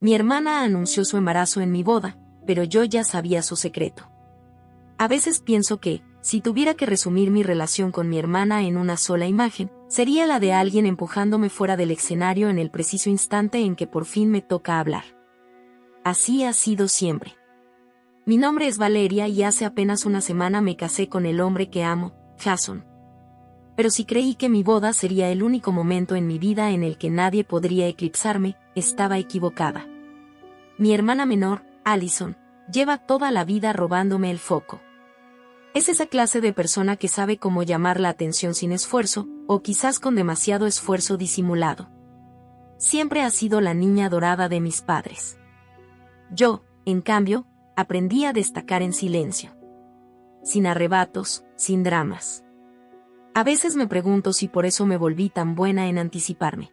Mi hermana anunció su embarazo en mi boda, pero yo ya sabía su secreto. A veces pienso que, si tuviera que resumir mi relación con mi hermana en una sola imagen, sería la de alguien empujándome fuera del escenario en el preciso instante en que por fin me toca hablar. Así ha sido siempre. Mi nombre es Valeria y hace apenas una semana me casé con el hombre que amo, Jason. Pero si creí que mi boda sería el único momento en mi vida en el que nadie podría eclipsarme, estaba equivocada. Mi hermana menor, Allison, lleva toda la vida robándome el foco. Es esa clase de persona que sabe cómo llamar la atención sin esfuerzo, o quizás con demasiado esfuerzo disimulado. Siempre ha sido la niña dorada de mis padres. Yo, en cambio, aprendí a destacar en silencio. Sin arrebatos, sin dramas. A veces me pregunto si por eso me volví tan buena en anticiparme.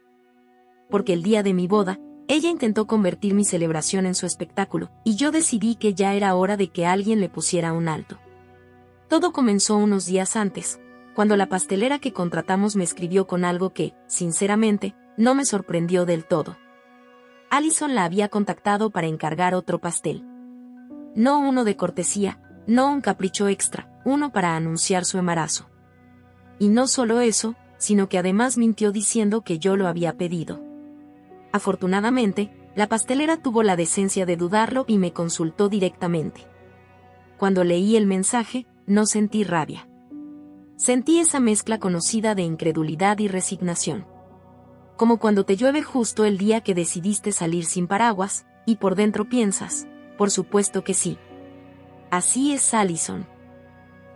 Porque el día de mi boda, ella intentó convertir mi celebración en su espectáculo, y yo decidí que ya era hora de que alguien le pusiera un alto. Todo comenzó unos días antes, cuando la pastelera que contratamos me escribió con algo que, sinceramente, no me sorprendió del todo. Allison la había contactado para encargar otro pastel. No uno de cortesía, no un capricho extra, uno para anunciar su embarazo. Y no solo eso, sino que además mintió diciendo que yo lo había pedido. Afortunadamente, la pastelera tuvo la decencia de dudarlo y me consultó directamente. Cuando leí el mensaje, no sentí rabia. Sentí esa mezcla conocida de incredulidad y resignación. Como cuando te llueve justo el día que decidiste salir sin paraguas, y por dentro piensas, por supuesto que sí. Así es Allison.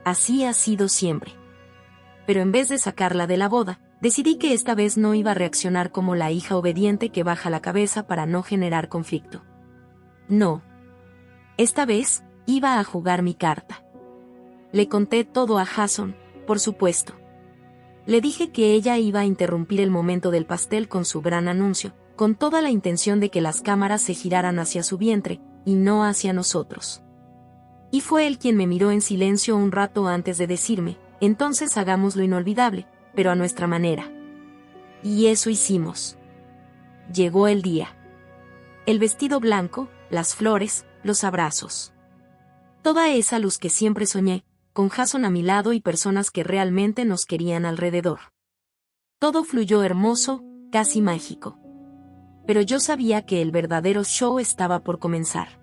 Así ha sido siempre. Pero en vez de sacarla de la boda, decidí que esta vez no iba a reaccionar como la hija obediente que baja la cabeza para no generar conflicto. No. Esta vez, iba a jugar mi carta. Le conté todo a Jason, por supuesto. Le dije que ella iba a interrumpir el momento del pastel con su gran anuncio, con toda la intención de que las cámaras se giraran hacia su vientre, y no hacia nosotros. Y fue él quien me miró en silencio un rato antes de decirme, entonces hagamos lo inolvidable, pero a nuestra manera. Y eso hicimos. Llegó el día. El vestido blanco, las flores, los abrazos. Toda esa luz que siempre soñé, con Jason a mi lado y personas que realmente nos querían alrededor. Todo fluyó hermoso, casi mágico. Pero yo sabía que el verdadero show estaba por comenzar.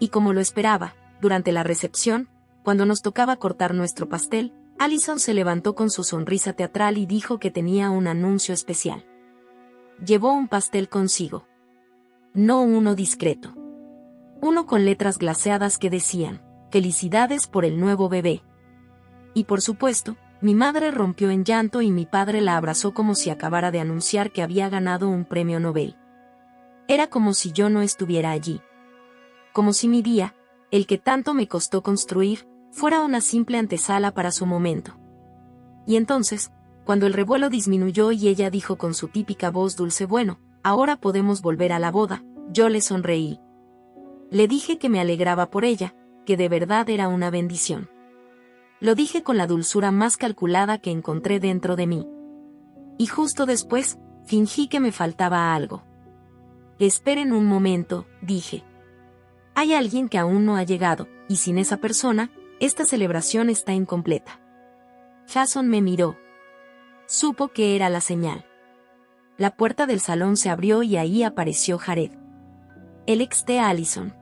Y como lo esperaba, durante la recepción, cuando nos tocaba cortar nuestro pastel, Allison se levantó con su sonrisa teatral y dijo que tenía un anuncio especial. Llevó un pastel consigo. No uno discreto. Uno con letras glaseadas que decían, «Felicidades por el nuevo bebé». Y por supuesto, mi madre rompió en llanto y mi padre la abrazó como si acabara de anunciar que había ganado un premio Nobel. Era como si yo no estuviera allí. Como si mi día, el que tanto me costó construir, fuera una simple antesala para su momento. Y entonces, cuando el revuelo disminuyó y ella dijo con su típica voz dulce, «Bueno, ahora podemos volver a la boda», yo le sonreí. Le dije que me alegraba por ella, que de verdad era una bendición. Lo dije con la dulzura más calculada que encontré dentro de mí. Y justo después, fingí que me faltaba algo. «Esperen un momento», dije. «Hay alguien que aún no ha llegado, y sin esa persona, esta celebración está incompleta». Jason me miró. Supo que era la señal. La puerta del salón se abrió y ahí apareció Jared. El ex de Allison.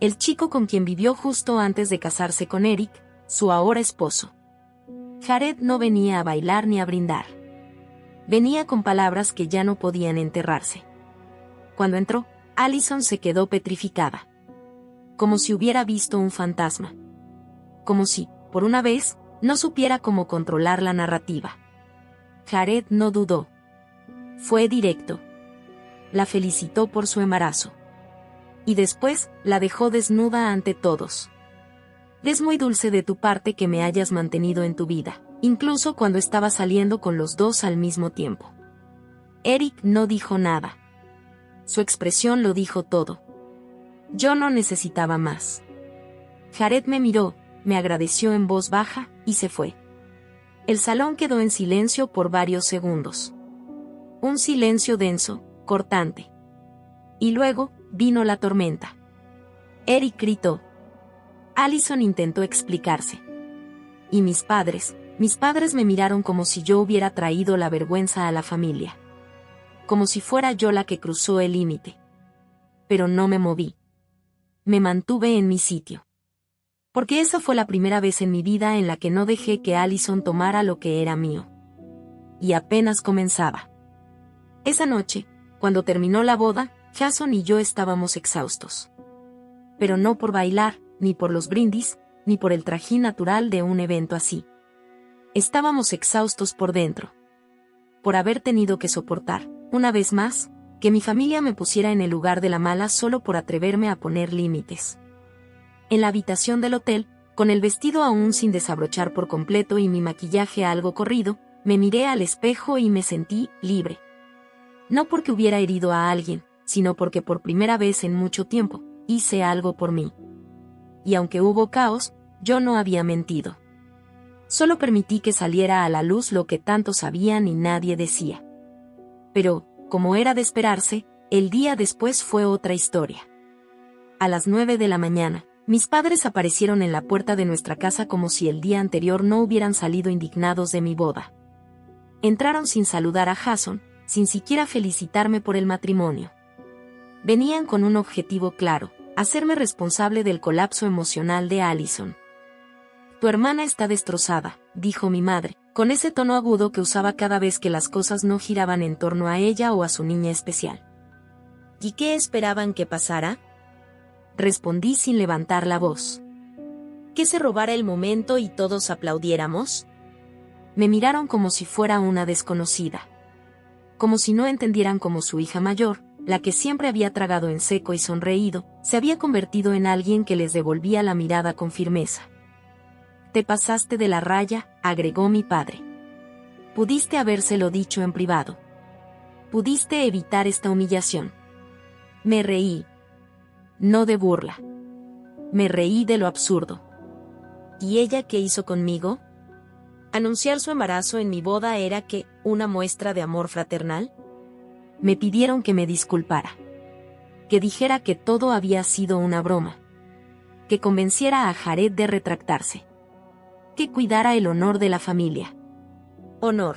El chico con quien vivió justo antes de casarse con Eric, su ahora esposo. Jared no venía a bailar ni a brindar. Venía con palabras que ya no podían enterrarse. Cuando entró, Allison se quedó petrificada. Como si hubiera visto un fantasma. Como si, por una vez, no supiera cómo controlar la narrativa. Jared no dudó. Fue directo. La felicitó por su embarazo. Y después, la dejó desnuda ante todos. Es muy dulce de tu parte que me hayas mantenido en tu vida, incluso cuando estaba saliendo con los dos al mismo tiempo. Eric no dijo nada. Su expresión lo dijo todo. Yo no necesitaba más. Jared me miró, me agradeció en voz baja, y se fue. El salón quedó en silencio por varios segundos. Un silencio denso, cortante. Y luego, vino la tormenta. Eric gritó. Allison intentó explicarse. Y mis padres me miraron como si yo hubiera traído la vergüenza a la familia. Como si fuera yo la que cruzó el límite. Pero no me moví. Me mantuve en mi sitio. Porque esa fue la primera vez en mi vida en la que no dejé que Allison tomara lo que era mío. Y apenas comenzaba. Esa noche, cuando terminó la boda, Jason y yo estábamos exhaustos. Pero no por bailar, ni por los brindis, ni por el trajín natural de un evento así. Estábamos exhaustos por dentro. Por haber tenido que soportar, una vez más, que mi familia me pusiera en el lugar de la mala solo por atreverme a poner límites. En la habitación del hotel, con el vestido aún sin desabrochar por completo y mi maquillaje algo corrido, me miré al espejo y me sentí libre. No porque hubiera herido a alguien, sino porque por primera vez en mucho tiempo, hice algo por mí. Y aunque hubo caos, yo no había mentido. Solo permití que saliera a la luz lo que tanto sabían y nadie decía. Pero, como era de esperarse, el día después fue otra historia. A las 9 de la mañana, mis padres aparecieron en la puerta de nuestra casa como si el día anterior no hubieran salido indignados de mi boda. Entraron sin saludar a Jason, sin siquiera felicitarme por el matrimonio. Venían con un objetivo claro: hacerme responsable del colapso emocional de Allison. Tu hermana está destrozada, dijo mi madre, con ese tono agudo que usaba cada vez que las cosas no giraban en torno a ella o a su niña especial. ¿Y qué esperaban que pasara? Respondí sin levantar la voz. ¿Que se robara el momento y todos aplaudiéramos? Me miraron como si fuera una desconocida. Como si no entendieran cómo su hija mayor, la que siempre había tragado en seco y sonreído, se había convertido en alguien que les devolvía la mirada con firmeza. Te pasaste de la raya, agregó mi padre. Pudiste habérselo dicho en privado. Pudiste evitar esta humillación. Me reí. No de burla. Me reí de lo absurdo. ¿Y ella qué hizo conmigo? ¿Anunciar su embarazo en mi boda era ¿qué? ¿Una muestra de amor fraternal? Me pidieron que me disculpara. Que dijera que todo había sido una broma. Que convenciera a Jared de retractarse. Que cuidara el honor de la familia. Honor.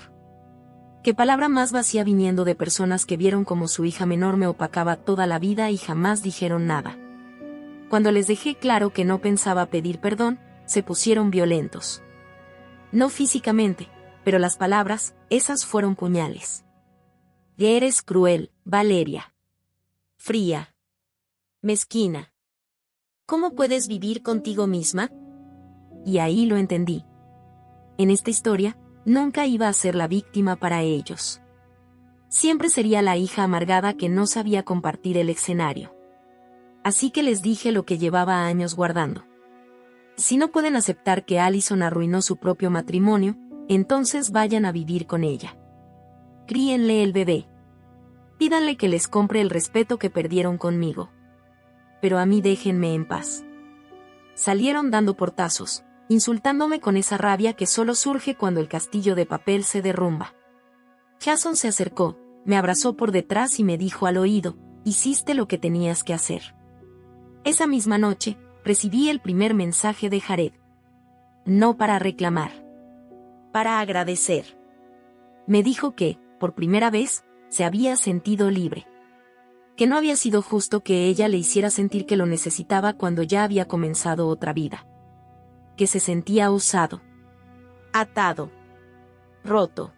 Qué palabra más vacía viniendo de personas que vieron como su hija menor me opacaba toda la vida y jamás dijeron nada. Cuando les dejé claro que no pensaba pedir perdón, se pusieron violentos. No físicamente, pero las palabras, esas fueron puñales. Eres cruel, Valeria. Fría. Mezquina. ¿Cómo puedes vivir contigo misma? Y ahí lo entendí. En esta historia, nunca iba a ser la víctima para ellos. Siempre sería la hija amargada que no sabía compartir el escenario. Así que les dije lo que llevaba años guardando. Si no pueden aceptar que Allison arruinó su propio matrimonio, entonces vayan a vivir con ella. Críenle el bebé. Pídanle que les compre el respeto que perdieron conmigo. Pero a mí déjenme en paz. Salieron dando portazos, insultándome con esa rabia que solo surge cuando el castillo de papel se derrumba. Jason se acercó, me abrazó por detrás y me dijo al oído: hiciste lo que tenías que hacer. Esa misma noche, recibí el primer mensaje de Jared. No para reclamar. Para agradecer. Me dijo que, por primera vez, se había sentido libre. Que no había sido justo que ella le hiciera sentir que lo necesitaba cuando ya había comenzado otra vida. Que se sentía usado. Atado. Roto.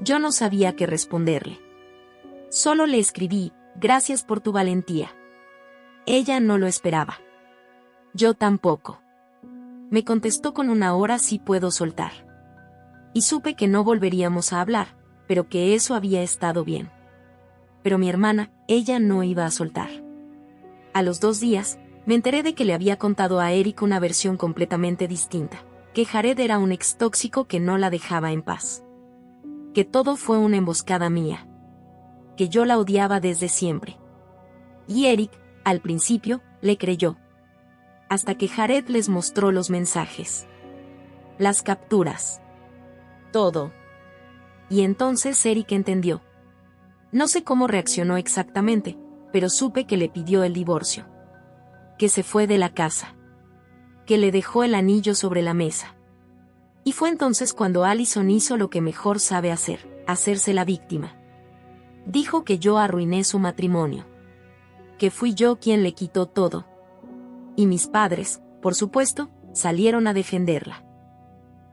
Yo no sabía qué responderle. Solo le escribí: gracias por tu valentía. Ella no lo esperaba. Yo tampoco. Me contestó con una hora sí puedo soltar. Y supe que no volveríamos a hablar, pero que eso había estado bien. Pero mi hermana, ella no iba a soltar. A los 2 días, me enteré de que le había contado a Eric una versión completamente distinta, que Jared era un ex tóxico que no la dejaba en paz. Que todo fue una emboscada mía. Que yo la odiaba desde siempre. Y Eric, al principio, le creyó. Hasta que Jared les mostró los mensajes. Las capturas. Todo. Y entonces Eric entendió. No sé cómo reaccionó exactamente, pero supe que le pidió el divorcio. Que se fue de la casa. Que le dejó el anillo sobre la mesa. Y fue entonces cuando Allison hizo lo que mejor sabe hacer, hacerse la víctima. Dijo que yo arruiné su matrimonio. Que fui yo quien le quitó todo. Y mis padres, por supuesto, salieron a defenderla.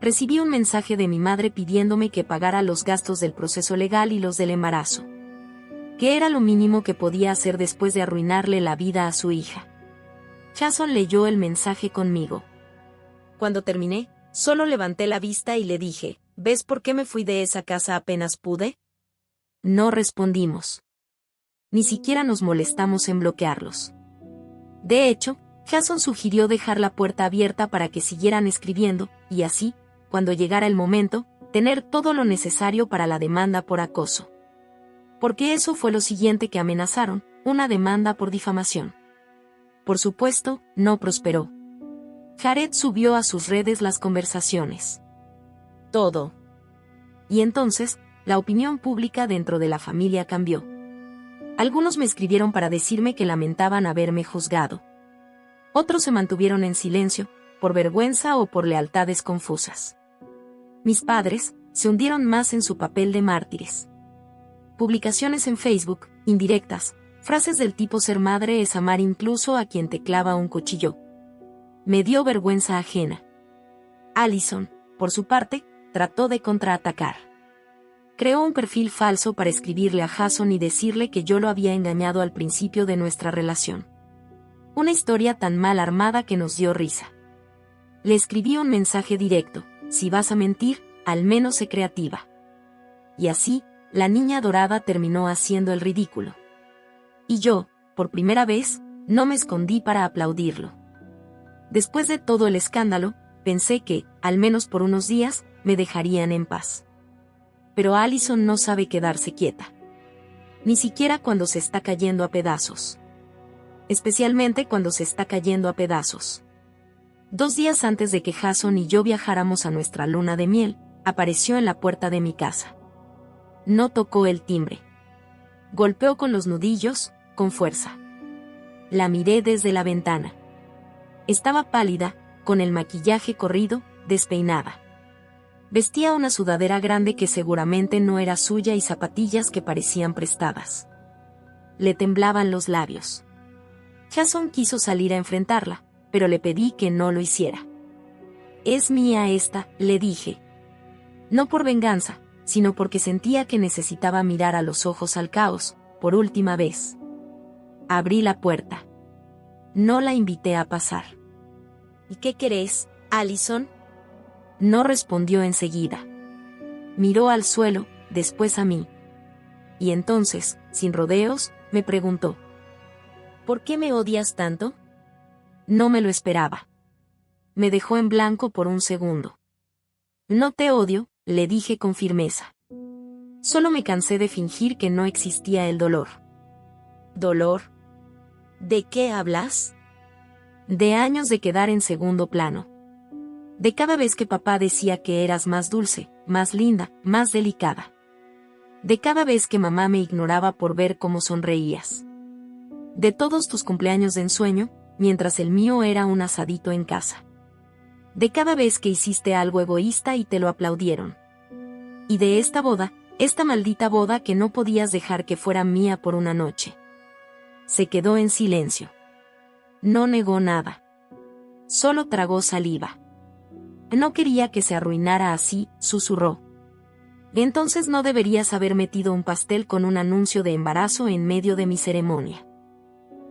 Recibí un mensaje de mi madre pidiéndome que pagara los gastos del proceso legal y los del embarazo. Que era lo mínimo que podía hacer después de arruinarle la vida a su hija. Jason leyó el mensaje conmigo. Cuando terminé, solo levanté la vista y le dije, ¿ves por qué me fui de esa casa apenas pude? No respondimos. Ni siquiera nos molestamos en bloquearlos. De hecho, Jason sugirió dejar la puerta abierta para que siguieran escribiendo, y así, cuando llegara el momento, tener todo lo necesario para la demanda por acoso. Porque eso fue lo siguiente que amenazaron, una demanda por difamación. Por supuesto, no prosperó. Jared subió a sus redes las conversaciones. Todo. Y entonces, la opinión pública dentro de la familia cambió. Algunos me escribieron para decirme que lamentaban haberme juzgado. Otros se mantuvieron en silencio, por vergüenza o por lealtades confusas. Mis padres se hundieron más en su papel de mártires. Publicaciones en Facebook, indirectas, frases del tipo ser madre es amar incluso a quien te clava un cuchillo. Me dio vergüenza ajena. Allison, por su parte, trató de contraatacar. Creó un perfil falso para escribirle a Jason y decirle que yo lo había engañado al principio de nuestra relación. Una historia tan mal armada que nos dio risa. Le escribí un mensaje directo, si vas a mentir, al menos sé creativa. Y así, la niña dorada terminó haciendo el ridículo. Y yo, por primera vez, no me escondí para aplaudirlo. Después de todo el escándalo, pensé que, al menos por unos días, me dejarían en paz. Pero Allison no sabe quedarse quieta. Ni siquiera cuando se está cayendo a pedazos. Especialmente cuando se está cayendo a pedazos. 2 días antes de que Jason y yo viajáramos a nuestra luna de miel, apareció en la puerta de mi casa. No tocó el timbre. Golpeó con los nudillos, con fuerza. La miré desde la ventana. Estaba pálida, con el maquillaje corrido, despeinada. Vestía una sudadera grande que seguramente no era suya y zapatillas que parecían prestadas. Le temblaban los labios. Jason quiso salir a enfrentarla, pero le pedí que no lo hiciera. Es mía esta, le dije. No por venganza, sino porque sentía que necesitaba mirar a los ojos al caos, por última vez. Abrí la puerta. No la invité a pasar. ¿Y qué querés, Allison? No respondió enseguida. Miró al suelo, después a mí. Y entonces, sin rodeos, me preguntó. ¿Por qué me odias tanto? No me lo esperaba. Me dejó en blanco por un segundo. No te odio, le dije con firmeza. Solo me cansé de fingir que no existía el dolor. ¿Dolor? ¿De qué hablas? De años de quedar en segundo plano. De cada vez que papá decía que eras más dulce, más linda, más delicada. De cada vez que mamá me ignoraba por ver cómo sonreías. De todos tus cumpleaños de ensueño, mientras el mío era un asadito en casa. De cada vez que hiciste algo egoísta y te lo aplaudieron. Y de esta boda, esta maldita boda que no podías dejar que fuera mía por una noche. Se quedó en silencio. No negó nada. Solo tragó saliva. No quería que se arruinara así, susurró. Entonces no deberías haber metido un pastel con un anuncio de embarazo en medio de mi ceremonia.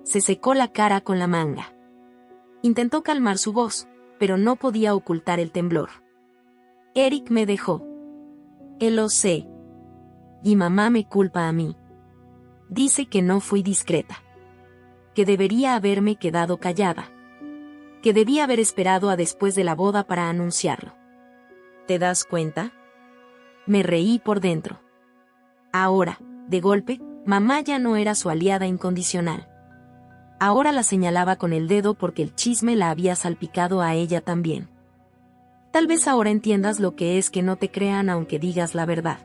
Se secó la cara con la manga. Intentó calmar su voz, pero no podía ocultar el temblor. Eric me dejó. Él lo sé. Y mamá me culpa a mí. Dice que no fui discreta. Que debería haberme quedado callada. Que debía haber esperado a después de la boda para anunciarlo. ¿Te das cuenta? Me reí por dentro. Ahora, de golpe, mamá ya no era su aliada incondicional. Ahora la señalaba con el dedo porque el chisme la había salpicado a ella también. Tal vez ahora entiendas lo que es que no te crean aunque digas la verdad.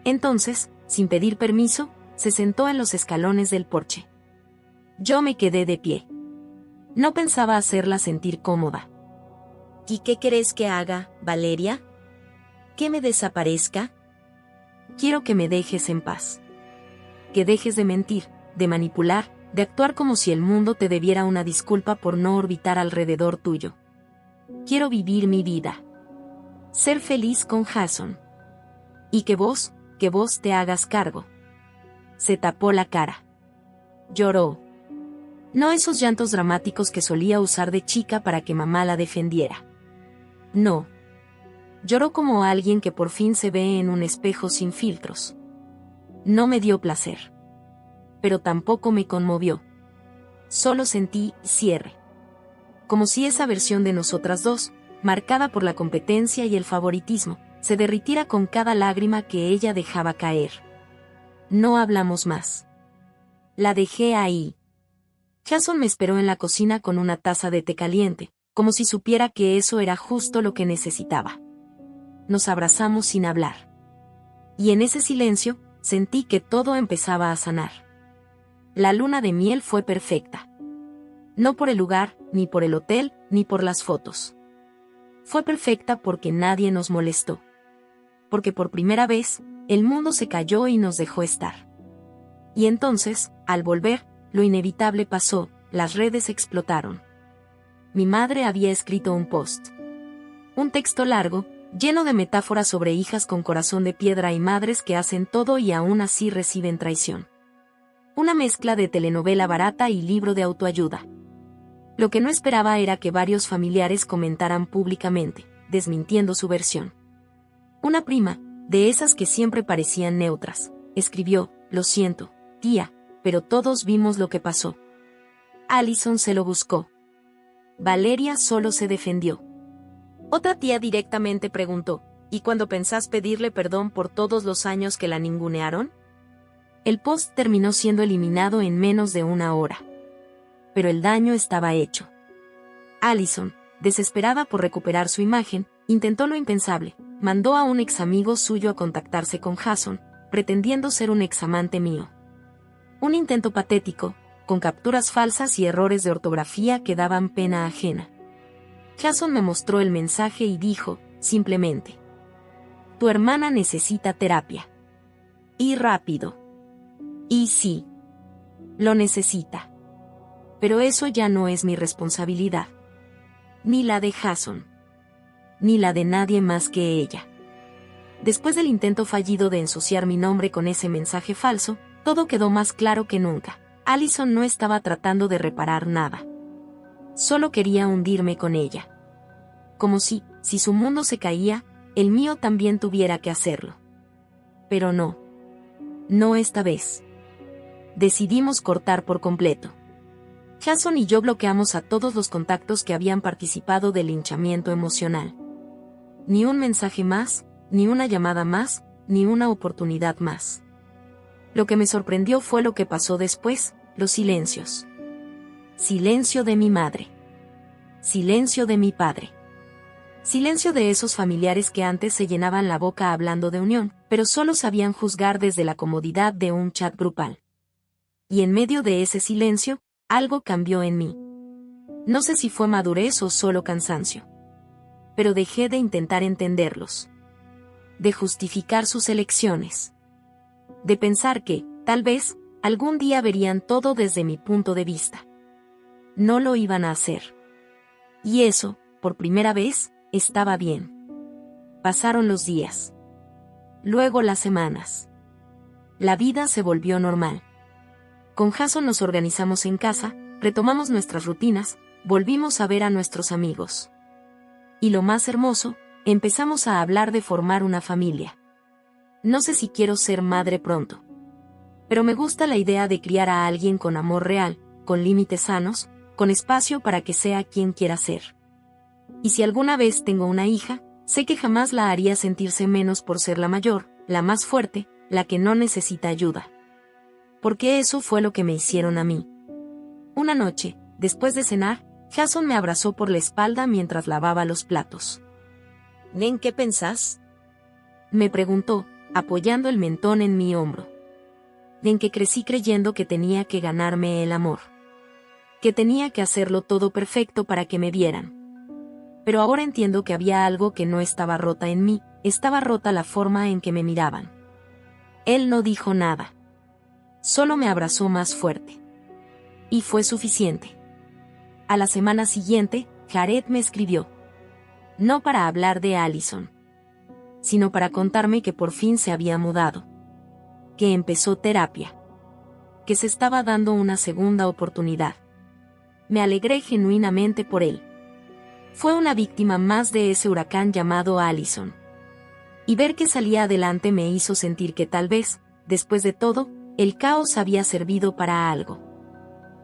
Entonces, sin pedir permiso, se sentó en los escalones del porche. Yo me quedé de pie. No pensaba hacerla sentir cómoda. ¿Y qué querés que haga, Valeria? ¿Que me desaparezca? Quiero que me dejes en paz. Que dejes de mentir, de manipular, de actuar como si el mundo te debiera una disculpa por no orbitar alrededor tuyo. Quiero vivir mi vida. Ser feliz con Jason. Y que vos te hagas cargo. Se tapó la cara. Lloró. No esos llantos dramáticos que solía usar de chica para que mamá la defendiera. No. Lloró como alguien que por fin se ve en un espejo sin filtros. No me dio placer. Pero tampoco me conmovió. Solo sentí cierre. Como si esa versión de nosotras dos, marcada por la competencia y el favoritismo, se derritiera con cada lágrima que ella dejaba caer. No hablamos más. La dejé ahí. Jason me esperó en la cocina con una taza de té caliente, como si supiera que eso era justo lo que necesitaba. Nos abrazamos sin hablar. Y en ese silencio, sentí que todo empezaba a sanar. La luna de miel fue perfecta. No por el lugar, ni por el hotel, ni por las fotos. Fue perfecta porque nadie nos molestó. Porque por primera vez, el mundo se cayó y nos dejó estar. Y entonces, al volver, lo inevitable pasó, las redes explotaron. Mi madre había escrito un post. Un texto largo, lleno de metáforas sobre hijas con corazón de piedra y madres que hacen todo y aún así reciben traición. Una mezcla de telenovela barata y libro de autoayuda. Lo que no esperaba era que varios familiares comentaran públicamente, desmintiendo su versión. Una prima, de esas que siempre parecían neutras, escribió: «Lo siento, tía, pero todos vimos lo que pasó». Allison se lo buscó. Valeria solo se defendió. Otra tía directamente preguntó: ¿y cuando pensás pedirle perdón por todos los años que la ningunearon? El post terminó siendo eliminado en menos de una hora. Pero el daño estaba hecho. Allison, desesperada por recuperar su imagen, intentó lo impensable, mandó a un ex amigo suyo a contactarse con Jason, pretendiendo ser un examante mío. Un intento patético, con capturas falsas y errores de ortografía que daban pena ajena. Jason me mostró el mensaje y dijo, simplemente: «Tu hermana necesita terapia. Y rápido». Y sí, lo necesita. Pero eso ya no es mi responsabilidad. Ni la de Jason. Ni la de nadie más que ella. Después del intento fallido de ensuciar mi nombre con ese mensaje falso, todo quedó más claro que nunca. Allison no estaba tratando de reparar nada. Solo quería hundirme con ella. Como si su mundo se caía, el mío también tuviera que hacerlo. Pero no. No esta vez. Decidimos cortar por completo. Jason y yo bloqueamos a todos los contactos que habían participado del linchamiento emocional. Ni un mensaje más, ni una llamada más, ni una oportunidad más. Lo que me sorprendió fue lo que pasó después, los silencios. Silencio de mi madre. Silencio de mi padre. Silencio de esos familiares que antes se llenaban la boca hablando de unión, pero solo sabían juzgar desde la comodidad de un chat grupal. Y en medio de ese silencio, algo cambió en mí. No sé si fue madurez o solo cansancio. Pero dejé de intentar entenderlos. De justificar sus elecciones. De pensar que, tal vez, algún día verían todo desde mi punto de vista. No lo iban a hacer. Y eso, por primera vez, estaba bien. Pasaron los días. Luego las semanas. La vida se volvió normal. Con Jason nos organizamos en casa, retomamos nuestras rutinas, volvimos a ver a nuestros amigos. Y lo más hermoso, empezamos a hablar de formar una familia. No sé si quiero ser madre pronto. Pero me gusta la idea de criar a alguien con amor real, con límites sanos, con espacio para que sea quien quiera ser. Y si alguna vez tengo una hija, sé que jamás la haría sentirse menos por ser la mayor, la más fuerte, la que no necesita ayuda. Porque eso fue lo que me hicieron a mí. Una noche, después de cenar, Jason me abrazó por la espalda mientras lavaba los platos. «¿En qué pensás?», me preguntó, apoyando el mentón en mi hombro. en que crecí creyendo que tenía que ganarme el amor. Que tenía que hacerlo todo perfecto para que me vieran. Pero ahora entiendo que había algo que no estaba rota en mí, estaba rota la forma en que me miraban. Él no dijo nada. Solo me abrazó más fuerte. Y fue suficiente. A la semana siguiente, Jared me escribió. No para hablar de Allison, sino para contarme que por fin se había mudado. Que empezó terapia. Que se estaba dando una segunda oportunidad. Me alegré genuinamente por él. Fue una víctima más de ese huracán llamado Allison. Y ver que salía adelante me hizo sentir que tal vez, después de todo, el caos había servido para algo.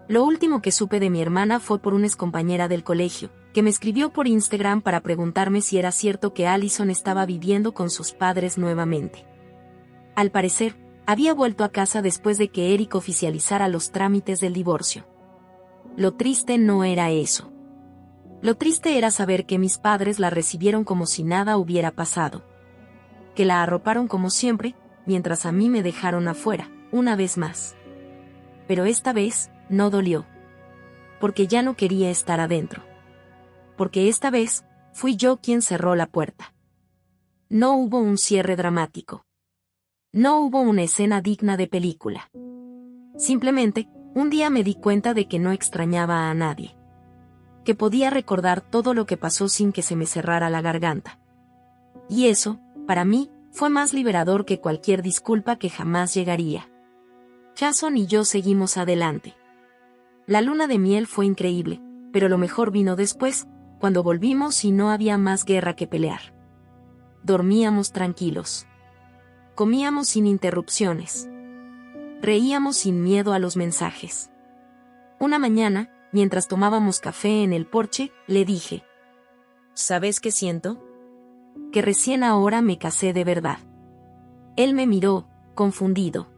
Lo último que supe de mi hermana fue por una excompañera del colegio, que me escribió por Instagram para preguntarme si era cierto que Allison estaba viviendo con sus padres nuevamente. Al parecer, había vuelto a casa después de que Eric oficializara los trámites del divorcio. Lo triste no era eso. Lo triste era saber que mis padres la recibieron como si nada hubiera pasado. Que la arroparon como siempre, mientras a mí me dejaron afuera, una vez más. Pero esta vez, no dolió. Porque ya no quería estar adentro. Porque esta vez, fui yo quien cerró la puerta. No hubo un cierre dramático. No hubo una escena digna de película. Simplemente, un día me di cuenta de que no extrañaba a nadie. Que podía recordar todo lo que pasó sin que se me cerrara la garganta. Y eso, para mí, fue más liberador que cualquier disculpa que jamás llegaría. Jason y yo seguimos adelante. La luna de miel fue increíble, pero lo mejor vino después, cuando volvimos y no había más guerra que pelear. Dormíamos tranquilos. Comíamos sin interrupciones. Reíamos sin miedo a los mensajes. Una mañana, mientras tomábamos café en el porche, le dije: ¿sabes qué siento? Que recién ahora me casé de verdad. Él me miró, confundido.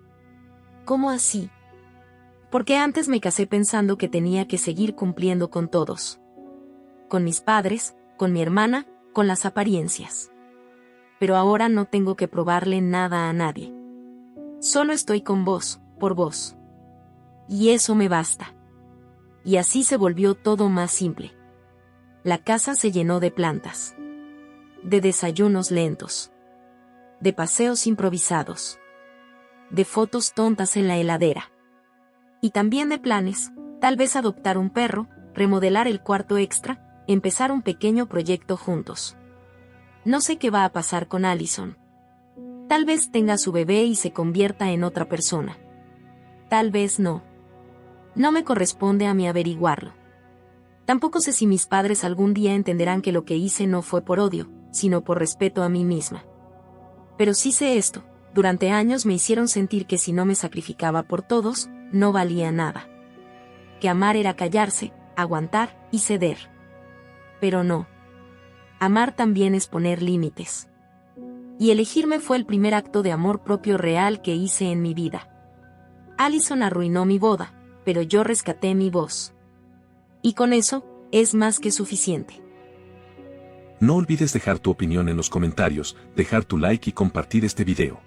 ¿Cómo así? Porque antes me casé pensando que tenía que seguir cumpliendo con todos. Con mis padres, con mi hermana, con las apariencias. Pero ahora no tengo que probarle nada a nadie. Solo estoy con vos, por vos. Y eso me basta. Y así se volvió todo más simple. La casa se llenó de plantas. De desayunos lentos. De paseos improvisados. De fotos tontas en la heladera. Y también de planes, tal vez adoptar un perro, remodelar el cuarto extra, empezar un pequeño proyecto juntos. No sé qué va a pasar con Allison. Tal vez tenga su bebé y se convierta en otra persona. Tal vez no. No me corresponde a mí averiguarlo. Tampoco sé si mis padres algún día entenderán que lo que hice no fue por odio, sino por respeto a mí misma. Pero sí sé esto, durante años me hicieron sentir que si no me sacrificaba por todos, no valía nada. Que amar era callarse, aguantar y ceder. Pero no. Amar también es poner límites. Y elegirme fue el primer acto de amor propio real que hice en mi vida. Allison arruinó mi boda, pero yo rescaté mi voz. Y con eso, es más que suficiente. No olvides dejar tu opinión en los comentarios, dejar tu like y compartir este video.